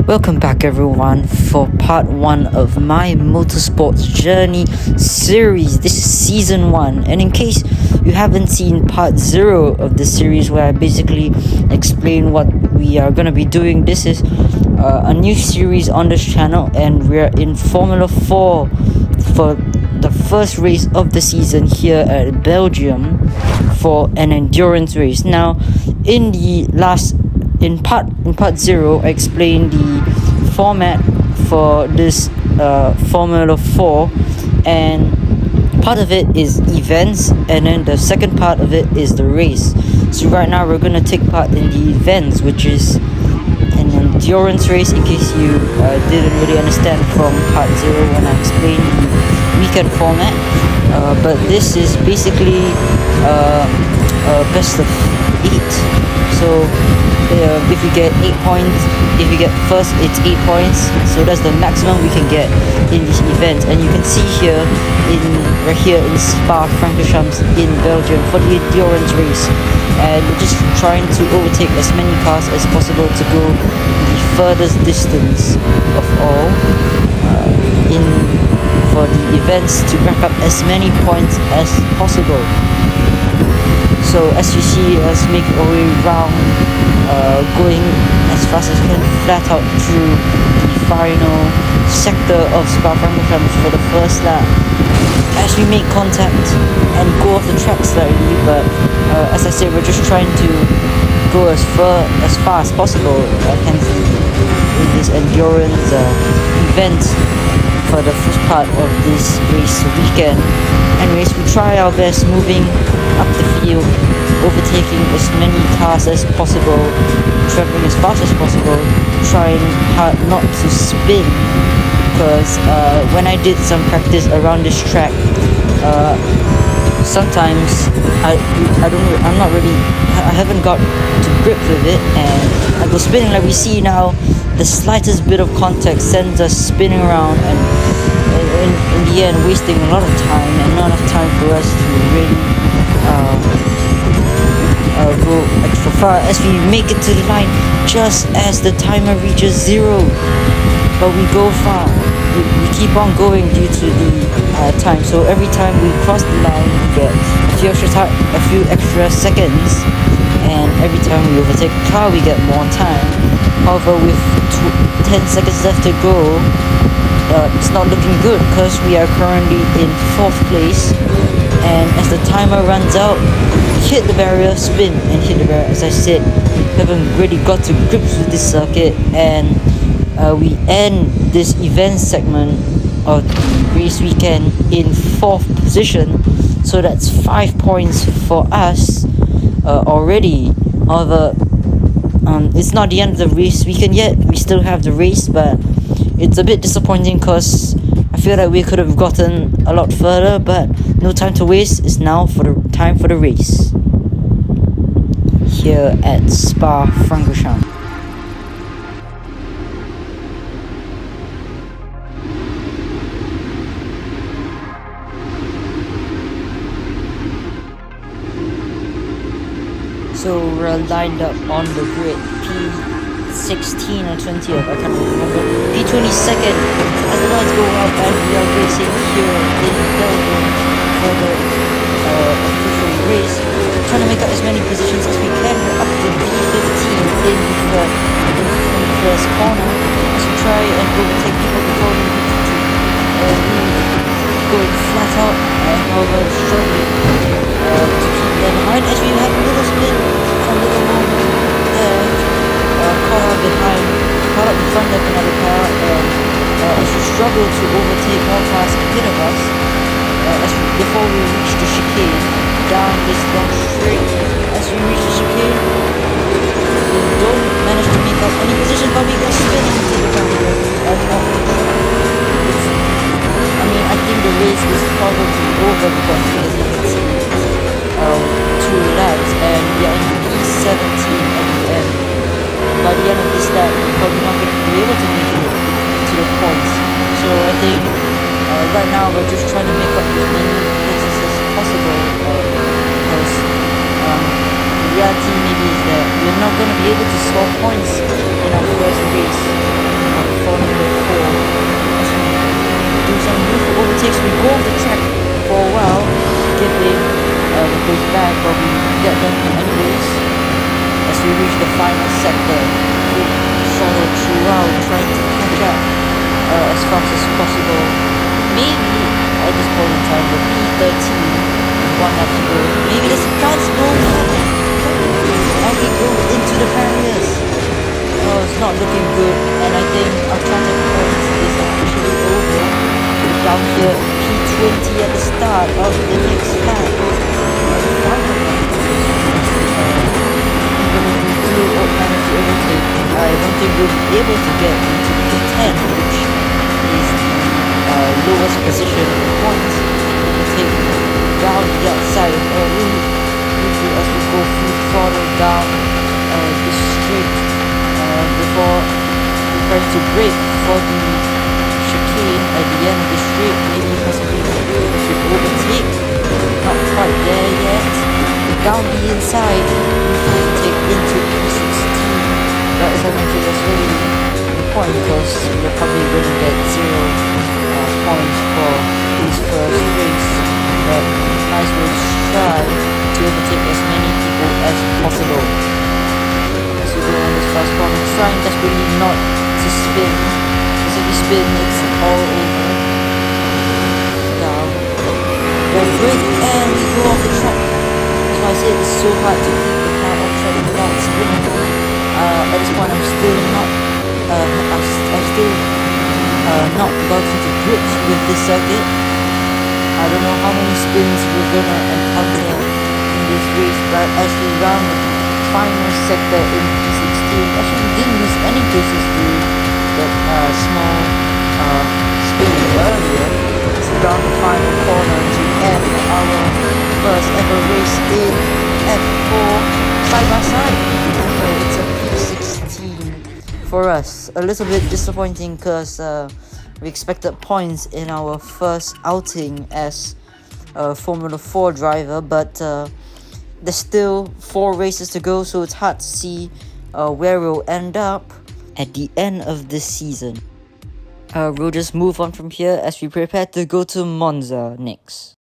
Welcome back everyone for part 1 of my Motorsports Journey series. This is season 1, and in case you haven't seen part 0 of the series where I basically explain what we are going to be doing, this is a new series on this channel, and we're in Formula 4 for the first race of the season here at Belgium for an endurance race. Now in part 0, I explained the format for this Formula 4, and part of it is events, and then the second part of it is the race. So right now we're gonna take part in the events, which is an endurance race, in case you didn't really understand from part 0 when I explained the weekend format. But this is basically best of 8. So if you get 8 points, if you get first, it's 8 points. So that's the maximum we can get in these events. And you can see here right here in Spa-Francorchamps in Belgium for the endurance race. And we're just trying to overtake as many cars as possible to go the furthest distance of all for the events, to rack up as many points as possible. So as you see, let's make our way around, going as fast as we can, flat out through the final sector of Spa-Francorchamps for the first lap. As we make contact and go off the track slightly, but as I said, we're just trying to go as far as possible, hence in this endurance event for the first part of this race weekend. Anyways, we try our best moving up the field, overtaking as many cars as possible, traveling as fast as possible, trying hard not to spin, because when I did some practice around this track, sometimes I haven't got to grip with it, and I go spinning like we see now. The slightest bit of contact sends us spinning around, and in the end wasting a lot of time, and not enough time for us to really go extra far as we make it to the line just as the timer reaches 0. But we go far, we keep on going due to the time. So every time we cross the line, we get a few extra seconds, and every time we overtake a car, we get more time. However, with 10 seconds left to go, it's not looking good, because we are currently in 4th place, and as the timer runs out, hit the barrier, spin and hit the barrier. As I said, we haven't really got to grips with this circuit, and we end this event segment of the race weekend in 4th position. So that's 5 points for us already. However, it's not the end of the race weekend yet. We still have the race, but it's a bit disappointing because I feel like we could have gotten a lot further, but no time to waste. It's now for the time for the race here at Spa-Francorchamps. So we're lined up on the grid, P16 or 20th, I can't remember, P22nd, as the lights go up, and we are racing here in Belgium for the official race. We're trying to make up as many positions as we can. We're up to P15 in the first corner, as we try and overtake people before we going flat out, and however struggling to keep them behind, as we have a little spin, a little moment there, caught up in front of another car, and as we struggle to overtake more cars ahead of us, before we reach the chicane down this long straight. As we reach the chicane, we don't manage to make up any position, but we go spinning into the barrier and off the track. I think the race is probably over, because as you can see, 2 laps, and we are in P17 at the end. By the end of this lap, we're probably not going to be able to make it to the points. So I think right now we're just trying to make up as many places as possible, because the reality maybe is that we're not going to be able to score points in our first race. good, and I think our contact points is officially over. Down here, P20 at the start of the next lap. The final lap. Even if we do manage to overtake, I don't think we'll be able to get into P10, which is the lowest position in points. We will take down the outside of our route, usually as we go full throttle down the straight before preparing to brake for the chicane at the end of the straight, maybe possibly to overtake. Not quite there yet. Down the inside, we will take into P16. But as I mentioned, that's really important because we're probably going to get 0 points for this first race. But might as well try to overtake as many people as possible. As we go on this fast corner, trying desperately not to spin. Because if you spin, it's all over. Down. Very quick, and we go off the track. That's why I say it's so hard to keep the car off track without spinning. At this point, I'm still not gotten to grips with this circuit. I don't know how many spins we're gonna encounter in this race, but as we round the final sector in P16, actually we didn't lose any places to that small spin earlier. It's around the final corner to end our first ever race in F4 side by side. It's a P16 for us. A little bit disappointing because we expected points in our first outing as a Formula 4 driver, but there's still 4 races to go, so it's hard to see where we'll end up at the end of this season. We'll just move on from here as we prepare to go to Monza next.